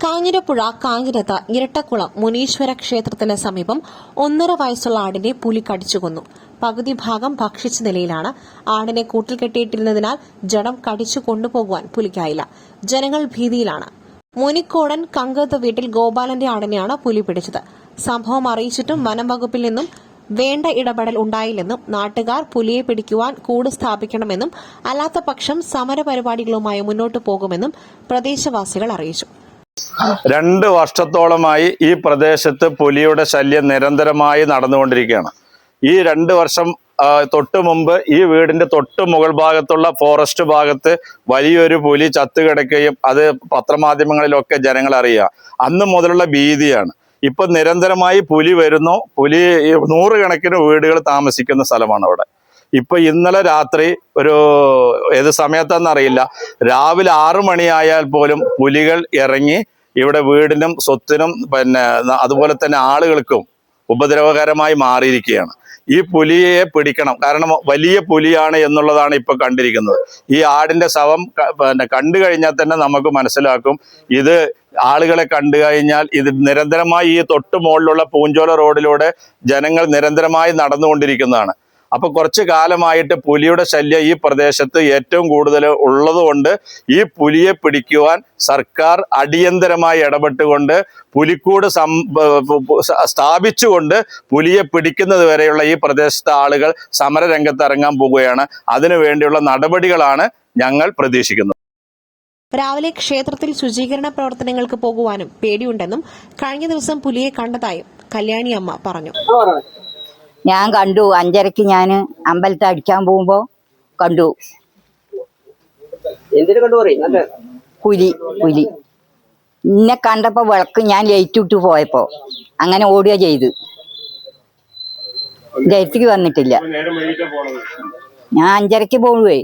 കാഞ്ഞിരപ്പുഴ കാഞ്ഞിരത്ത് ഇരട്ടക്കുളം മുനീശ്വര ക്ഷേത്രത്തിന് സമീപം 1.5 വയസ്സുള്ള ആടിനെ പുലി കടിച്ചു കൊന്നു. പകുതി ഭാഗം ഭക്ഷിച്ച നിലയിലാണ്. ആടിനെ കൂട്ടിൽ കെട്ടിയിട്ടിരുന്നതിനാൽ ജഡം കടിച്ചു കൊണ്ടുപോകുവാൻ പുലിക്കായില്ല. ജനങ്ങൾ ഭീതിയിലാണ്. മുനിക്കോടൻ കങ്കത്ത് വീട്ടിൽ ഗോപാലന്റെ ആടിനെയാണ് പുലി പിടിച്ചത്. സംഭവം അറിയിച്ചിട്ടും വനം വകുപ്പിൽ നിന്നും വേണ്ട ഇടപെടൽ ഉണ്ടായില്ലെന്നും നാട്ടുകാർ പുലിയെ പിടിക്കുവാൻ കൂട് സ്ഥാപിക്കണമെന്നും അല്ലാത്തപക്ഷം സമരപരിപാടികളുമായി മുന്നോട്ടു പോകുമെന്നും പ്രദേശവാസികൾ അറിയിച്ചു. 2 വർഷത്തോളമായി ഈ പ്രദേശത്ത് പുലിയുടെ ശല്യം നിരന്തരമായി നടന്നുകൊണ്ടിരിക്കുകയാണ്. ഈ 2 വർഷം തൊട്ട് മുമ്പ് ഈ വീടിന്റെ തൊട്ട് മുകൾ ഭാഗത്തുള്ള ഫോറസ്റ്റ് ഭാഗത്ത് വലിയൊരു പുലി ചത്തുകിടക്കുകയും അത് പത്രമാധ്യമങ്ങളിലൊക്കെ ജനങ്ങൾ അറിയുക. അന്ന് മുതലുള്ള ഭീതിയാണ്. ഇപ്പൊ നിരന്തരമായി പുലി വരുന്നു. പുലി 100 കണക്കിന് വീടുകൾ താമസിക്കുന്ന സ്ഥലമാണ് അവിടെ. ഇപ്പൊ ഇന്നലെ രാത്രി ഏത് സമയത്താണെന്നറിയില്ല, രാവിലെ 6 മണിയായാൽ പോലും പുലികൾ ഇറങ്ങി ഇവിടെ വീടിനും സ്വത്തിനും അതുപോലെ തന്നെ ആളുകൾക്കും ഉപദ്രവകരമായി മാറിയിരിക്കുകയാണ്. ഈ പുലിയെ പിടിക്കണം, കാരണം വലിയ പുലിയാണ് എന്നുള്ളതാണ് ഇപ്പൊ കണ്ടിരിക്കുന്നത്. ഈ ആടിന്റെ ശവം കണ്ടു കഴിഞ്ഞാൽ തന്നെ നമുക്ക് മനസ്സിലാക്കും, ഇത് ആളുകളെ കണ്ടു കഴിഞ്ഞാൽ ഇത് നിരന്തരമായി ഈ തൊട്ട് മുകളിലുള്ള പൂഞ്ചോല റോഡിലൂടെ ജനങ്ങൾ നിരന്തരമായി നടന്നുകൊണ്ടിരിക്കുന്നതാണ്. അപ്പൊ കുറച്ചു കാലമായിട്ട് പുലിയുടെ ശല്യം ഈ പ്രദേശത്ത് ഏറ്റവും കൂടുതൽ ഉള്ളതുകൊണ്ട് ഈ പുലിയെ പിടിക്കുവാൻ സർക്കാർ അടിയന്തരമായി ഇടപെട്ടുകൊണ്ട് പുലിക്കൂട് സ്ഥാപിച്ചുകൊണ്ട് പുലിയെ പിടിക്കുന്നത് വരെയുള്ള ഈ പ്രദേശത്തെ ആളുകൾ സമരരംഗത്ത് ഇറങ്ങാൻ പോവുകയാണ്. അതിനു വേണ്ടിയുള്ള നടപടികളാണ് ഞങ്ങൾ പ്രതീക്ഷിക്കുന്നത്. രാവിലെ ക്ഷേത്രത്തിൽ ശുചീകരണ പ്രവർത്തനങ്ങൾക്ക് പോകുവാനും പേടിയുണ്ടെന്നും കഴിഞ്ഞ ദിവസം പുലിയെ കണ്ടതായും കല്യാണി അമ്മ പറഞ്ഞു. ഞാൻ കണ്ടു, 5:30 ഞാൻ അമ്പലത്തിൽ അടിക്കാൻ പോകുമ്പോ കണ്ടു. പുലി എന്നെ കണ്ടപ്പോ വിളക്ക് ഞാൻ ലൈറ്റ് ഇട്ട് പോയപ്പോ അങ്ങനെ ഓടുക ചെയ്ത്. ലൈറ്റിക്ക് വന്നിട്ടില്ല. ഞാൻ 5:30 പോവേ.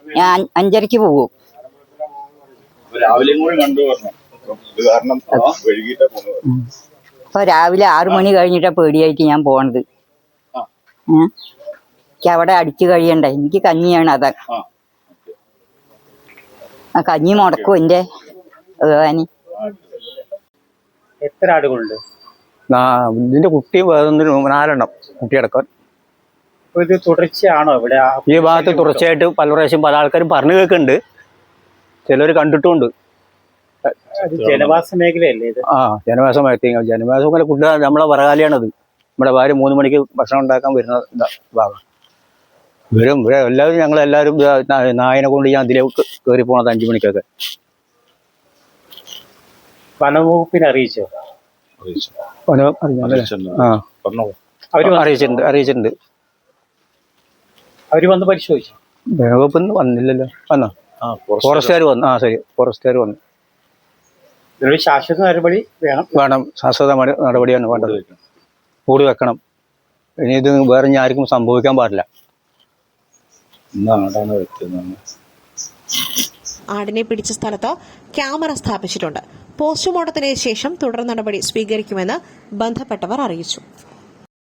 ഞാൻ 5:30 പോകും. ഇപ്പൊ രാവിലെ 6 മണി കഴിഞ്ഞിട്ടാ പേടിയായിട്ട് ഞാൻ പോണത്. എനിക്ക് അവിടെ അടിച്ചു കഴിയണ്ട. എനിക്ക് കഞ്ഞിയാണ്. അതാ ആ കഞ്ഞി മുടക്കും എന്റെ ഭഗവാനി. എത്ര ആടുകളുണ്ട്? ഇതിന്റെ കുട്ടി 4 കുട്ടിയടക്കം. ഇത് തുടർച്ചയാണോ ഇവിടെ? ഈ ഭാഗത്ത് തുടർച്ചയായിട്ട് പല പ്രാവശ്യം പല ആൾക്കാരും പറഞ്ഞു കേൾക്കുന്നുണ്ട്, ചിലർ കണ്ടിട്ടുമുണ്ട്. ജനവാസ മേഖലയല്ലേ ഇത്? ജനവാസ കുട്ടി നമ്മളെ പറകാലിയാണത്. നമ്മുടെ ഭാര്യ 3 മണിക്ക് ഭക്ഷണം ഉണ്ടാക്കാൻ വരുന്ന ഭാഗം. ഇവിടെ എല്ലാവരും ഞങ്ങളെല്ലാവരും നായനെ കൊണ്ട് ഞാൻ അതിലേക്ക് കയറി പോണത് 5 മണിക്കൊക്കെ. വനവകുപ്പിനെ അറിയിച്ചോ? അറിയിച്ചിട്ടുണ്ട്. അവര് വന്ന് പരിശോധിച്ചു? വകുപ്പ് വന്നില്ലല്ലോ. വന്നോ? ഫോറസ്റ്റുകാർ വന്നു. ശരി, ഫോറസ്റ്റുകാർ വന്നു. ഇതിനൊരു ശാശ്വത നടപടി വേണം. ശാശ്വത നടപടിയാണ് വേണ്ടത്. കൂടി വെക്കണം. ഇനി ഇത് വേറെ ആർക്കും സംഭവിക്കാൻ പാടില്ല. ആടിനെ പിടിച്ച സ്ഥലത്ത് ക്യാമറ സ്ഥാപിച്ചിട്ടുണ്ട്. പോസ്റ്റ്മോർട്ടത്തിന് ശേഷം തുടർ നടപടി സ്വീകരിക്കുമെന്ന് ബന്ധപ്പെട്ടവർ അറിയിച്ചു.